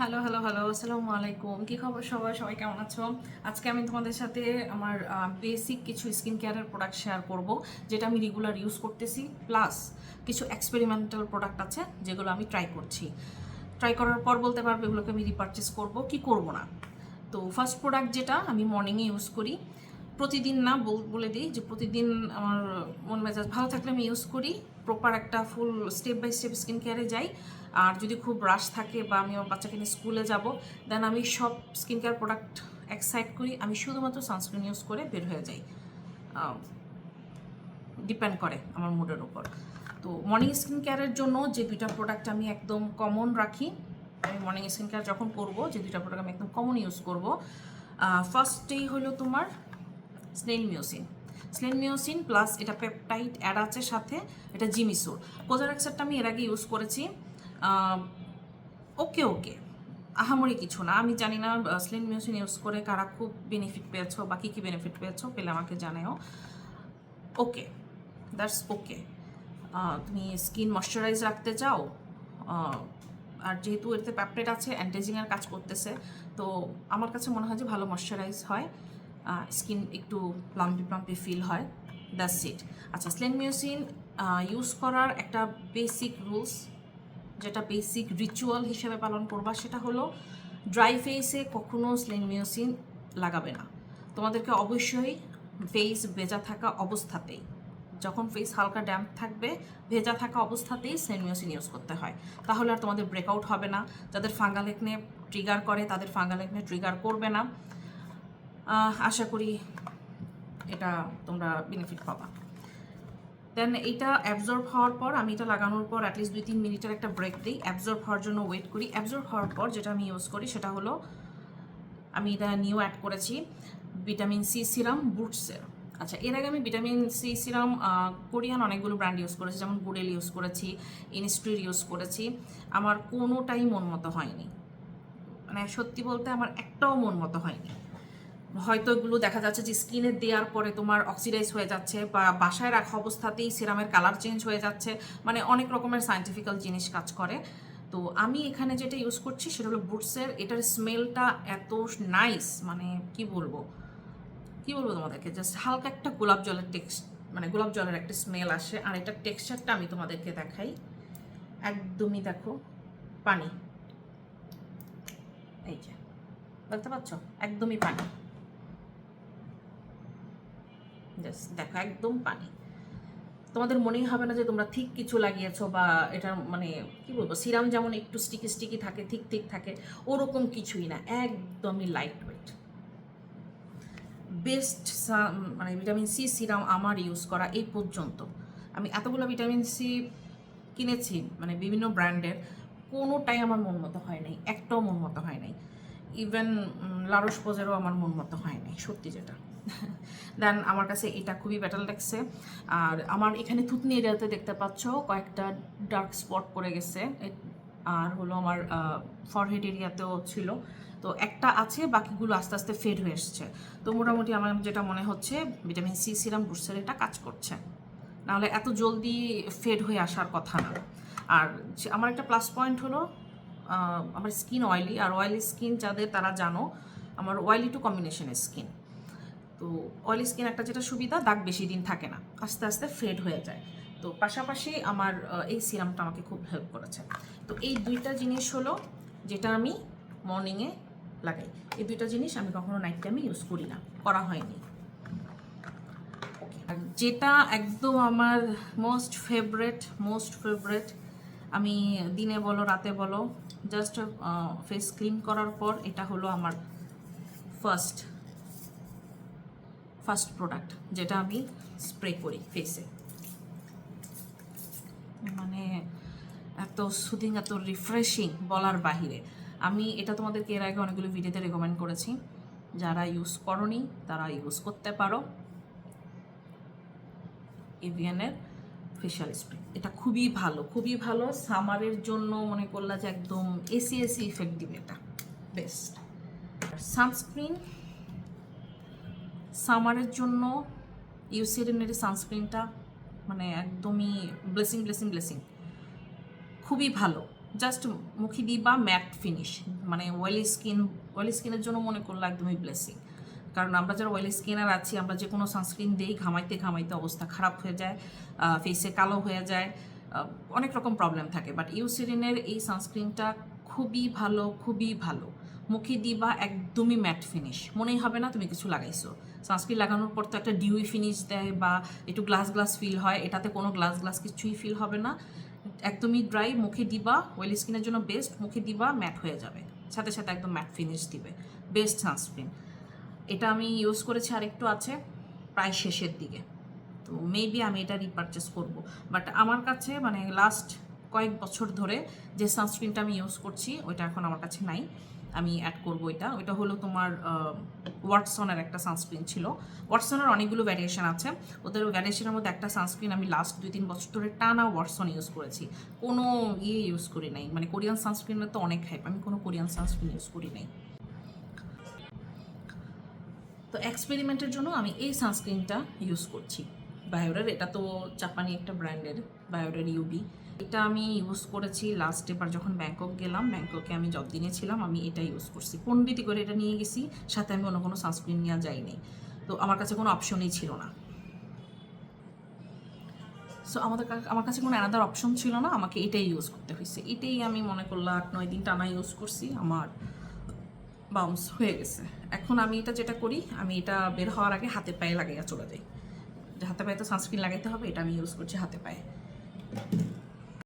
Hello hello hello আসসালামু আলাইকুম। কি খবর সবাই? সবাই কেমন আছো? আজকে আমি তোমাদের সাথে আমার বেসিক কিছু স্কিন কেয়ারের প্রোডাক্ট শেয়ার করব, যেটা আমি রেগুলার ইউজ করতেছি, প্লাস কিছু এক্সপেরিমেন্টাল প্রোডাক্ট আছে যেগুলো আমি ট্রাই করছি। ট্রাই করার পর বলতে পারবো এগুলোকে আমি রিপারচেস করব কি করব না। তো ফার্স্ট প্রোডাক্ট যেটা আমি মর্নিংয়ে ইউজ করি, প্রতিদিন না বলে দিই যে প্রতিদিন আমার মন মেজাজ ভালো থাকলে আমি ইউজ করি, প্রপার একটা full step by step skin কেয়ারে যাই। আর যদি খুব রাশ থাকে বা আমি আমার বাচ্চাকে নিয়ে স্কুলে যাব, দেন আমি সব স্কিন কেয়ার প্রোডাক্ট এক সাইড করি, আমি শুধুমাত্র সানস্ক্রিন ইউজ করে বের হয়ে যাই। ডিপেন্ড করে আমার মুডের উপর। তো মর্নিং স্কিন কেয়ারের জন্য যে দুইটা প্রোডাক্ট আমি একদম কমন রাখি, আমি মর্নিং স্কিন কেয়ার যখন করব যে দুইটা প্রোডাক্ট আমি একদম কমন ইউজ করব, ফার্স্টেই হলো তোমার স্লেনমিওসিন প্লাস এটা পেপটাইড অ্যাড আছে সাথে, এটা জিমিসোর। কোজারেক্সারটা আমি এর আগে ইউজ করেছি, ওকে ওকে, আহামরি কিছু না। আমি জানি না স্লেনমিওসিন ইউজ করে কারা খুব বেনিফিট পেয়েছো বা কী কী বেনিফিট পেয়েছো, পেলে আমাকে জানাও। ওকে, দ্যাটস ওকে। তুমি স্কিন ময়শ্চারাইজ রাখতে চাও, আর যেহেতু এতে প্যাপটাইড আছে, অ্যান্টিজিংয়ের কাজ করতেছে, তো আমার কাছে মনে হয় যে ভালো ময়শ্চারাইজ হয়, স্কিন একটু প্লাম্পি প্লাম্পি ফিল হয়, দ্যাটস ইট। আচ্ছা, স্লেনমিওসিন ইউজ করার একটা বেসিক রুলস, যেটা বেসিক রিচুয়াল হিসেবে পালন করবা, সেটা হলো ড্রাই ফেসে কখনো স্লেনমিওসিন লাগাবে না। তোমাদেরকে অবশ্যই ফেস ভেজা থাকা অবস্থাতেই, যখন ফেস হালকা ড্যাম্প থাকবে, ভেজা থাকা অবস্থাতেই স্লেনমিওসিন ইউজ করতে হয়, তাহলে আর তোমাদের ব্রেকআউট হবে না। যাদের ফাঙ্গাল একনে ট্রিগার করে তাদের ফাঙ্গাল একনে ট্রিগার করবে না। আশা করি এটা তোমরা বেনিফিট পাবা। দেন এইটা অ্যাবজর্ব হওয়ার পর, আমি এটা লাগানোর পর অ্যাটলিস্ট 2-3 মিনিটের একটা ব্রেক দিই, অ্যাবজর্ব হওয়ার জন্য ওয়েট করি। অ্যাবজর্ব হওয়ার পর যেটা আমি ইউজ করি সেটা হলো, আমি এটা নিউ অ্যাড করেছি ভিটামিন সি সিরাম বুটসের। আচ্ছা, এর আগে আমি ভিটামিন সি সিরাম কোরিয়ান অনেকগুলো ব্র্যান্ড ইউজ করেছি, যেমন গুডেল ইউজ করেছি, ইনস্ট্রির ইউজ করেছি। আমার কোনোটাই মন মতো হয়নি, মানে সত্যি বলতে আমার একটাও মন মতো হয়নি। হয়তো এগুলো দেখা যাচ্ছে যে স্কিনে দেওয়ার পরে তোমার অক্সিডাইজ হয়ে যাচ্ছে, বা বাসায় রাখা অবস্থাতেই সিরামের কালার চেঞ্জ হয়ে যাচ্ছে, মানে অনেক রকমের সায়েন্টিফিক্যাল জিনিস কাজ করে। তো আমি এখানে যেটা ইউজ করছি সেটা হলো বুটসের। এটার স্মেলটা এত নাইস, মানে কি বলবো তোমাদেরকে, জাস্ট হালকা একটা গোলাপ জলের মানে গোলাপ জলের একটা স্মেল আসে। আর এটার টেক্সচারটা আমি তোমাদেরকে দেখাই, একদমই দেখো পানি, এই যে দেখতে পাচ্ছ, একদমই পানি, জাস্ট দেখো একদম পানি। তোমাদের মনেই হবে না যে তোমরা ঠিক কিছু লাগিয়েছো, বা এটা মানে কি বলবো, সিরাম যেমন একটু স্টিকি স্টিকি থাকে, ঠিক ঠিক থাকে, ওরকম কিছুই না, একদমই লাইট ওয়েট। বেস্ট মানে ভিটামিন সি সিরাম আমার ইউজ করা এই পর্যন্ত। আমি এতগুলো ভিটামিন সি কিনেছি, মানে বিভিন্ন ব্র্যান্ডের, কোনোটাই আমার মন মতো হয় নাই, একটাও মন মতো হয় নাই। ইভেন লারোশ পোজেরও আমার মন মতো হয় নাই, সত্যি যেটা। দেন আমার কাছে এটা খুবই বেটার লাগছে। আর আমার এখানে থুতনি এরিয়াতে দেখতে পাচ্ছ কয়েকটা ডার্ক স্পট পড়ে গেছে, আর হলো আমার ফরহেড এরিয়াতেও ছিল। তো একটা আছে, বাকিগুলো আস্তে আস্তে ফেড হয়ে এসছে। তো মোটামুটি আমার যেটা মনে হচ্ছে ভিটামিন সি সিরাম বুস্টার এটা কাজ করছে, নাহলে এত জলদি ফেড হয়ে আসার কথা না। আর আমার একটা প্লাস পয়েন্ট হলো, আমার স্কিন অয়েলি, আর অয়েলি স্কিন যাদের তারা জানো, আমার অয়েলি টু কম্বিনেশনের স্কিন। তো অয়েলি স্কিন একটা যেটা সুবিধা, দাগ বেশি দিন থাকে না, আস্তে আস্তে ফেড হয়ে যায়। তো পাশাপাশি আমার এই সিরামটা আমাকে খুব হেল্প করেছে। তো এই দুইটা জিনিস হলো যেটা আমি মর্নিংয়ে লাগাই। এই দুইটা জিনিস আমি কখনো নাইট টাইমে ইউজ করি না, করা হয়নি। আর যেটা একদম আমার মোস্ট ফেভারেট, আমি দিনে বলো রাতে বলো, জাস্ট ফেস ক্লিন করার পর এটা হলো আমার ফার্স্ট প্রোডাক্ট, যেটা আমি স্প্রে করি ফেসে। মানে এত সুদিং, এত রিফ্রেশিং, বলার বাহিরে। আমি এটা তোমাদেরকে এর আগে অনেকগুলো ভিডিওতে রেকমেন্ড করেছি, যারা ইউজ করনি তারা ইউজ করতে পারো। এভিয়ানের ফেশিয়াল স্প্রে, এটা খুবই ভালো সামারের জন্য। মনে করলা যে একদম এসি এসি ইফেক্ট দিবে, এটা বেস্ট। সানস্ক্রিন, সামারের জন্য ইউসিডেনের সানস্ক্রিনটা মানে একদমই ব্লেসিং, খুবই ভালো। জাস্ট মুখে দিবা ম্যাট ফিনিশ, মানে অয়েলি স্কিনের জন্য মনে করলে একদমই ব্লেসিং। কারণ আমরা যারা অয়েলি স্কিনার আছি, আমরা যে কোনো সানস্ক্রিন দিই ঘামাইতে ঘামাইতে অবস্থা খারাপ হয়ে যায়, ফেসে কালো হয়ে যায়, অনেক রকম প্রবলেম থাকে। বাট ইউসেরিনের এই সানস্ক্রিনটা খুবই ভালো, খুবই ভালো। মুখে দিবা একদমই ম্যাট ফিনিশ, মনেই হবে না তুমি কিছু লাগাইছো। সানস্ক্রিন লাগানোর পর তো একটা ডিউই ফিনিশ দেয় বা একটু গ্লাস গ্লাস ফিল হয়, এটাতে কোনো গ্লাস গ্লাস কিছুই ফিল হবে না। একদমই ড্রাই, মুখে দিবা অয়েলি স্কিনের জন্য বেস্ট, মুখে দিবা ম্যাট হয়ে যাবে, সাথে সাথে একদম ম্যাট ফিনিশ দিবে। Best sunscreen. এটা আমি ইউজ করেছি, আরেকটু আছে প্রায় শেষের দিকে, তো মেবি আমি এটা রিপারচেস করব। বাট আমার কাছে মানে লাস্ট কয়েক বছর ধরে যে সানস্ক্রিনটা আমি ইউজ করছি ওইটা এখন আমার কাছে নাই, আমি অ্যাড করবো। ওইটা হলো তোমার ওয়াটসনের একটা সানস্ক্রিন ছিল। ওয়াটসনের অনেকগুলো ভ্যারিয়েশন আছে, ওদের ভ্যারিয়েশনের মধ্যে একটা সানস্ক্রিন আমি লাস্ট 2-3 বছর ধরে টানা ওয়াটসন ইউজ করেছি, কোনো ইউজ করি নাই। মানে কোরিয়ান সানস্ক্রিনের তো অনেক হাইপ, আমি কোনো কোরিয়ান সানস্ক্রিন ইউজ করি নাই। তো এক্সপেরিমেন্টের জন্য আমি এই সানস্ক্রিনটা ইউজ করছি বায়োরের। এটা তো জাপানি একটা ব্র্যান্ডের, বায়োরের ইউবি। এটা আমি ইউজ করেছি লাস্ট এবার যখন ব্যাংকক গেলাম, ব্যাংককে আমি যতদিনে ছিলাম আমি এটা ইউজ করছি, পণ্ডিতি করে এটা নিয়ে গেছি, সাথে আমি অন্য কোনো সানস্ক্রিন নেওয়া যায়নি, তো আমার কাছে কোনো অপশনই ছিল না। সো আমার কাছে কোনো অ্যানাদার অপশন ছিল না, আমাকে এটাই ইউজ করতে হয়েছে। এটাই আমি মনে করলাম 8-9 দিন টানা ইউজ করছি, আমার বাউন্স হয়ে গেছে। এখন আমি এটা যেটা করি, আমি এটা বের হওয়ার আগে হাতে পায়ে লাগাইয়া চলে যাই, যে হাতে পায়ে তো সানস্ক্রিন লাগাইতে হবে, এটা আমি ইউজ করছি হাতে পায়ে।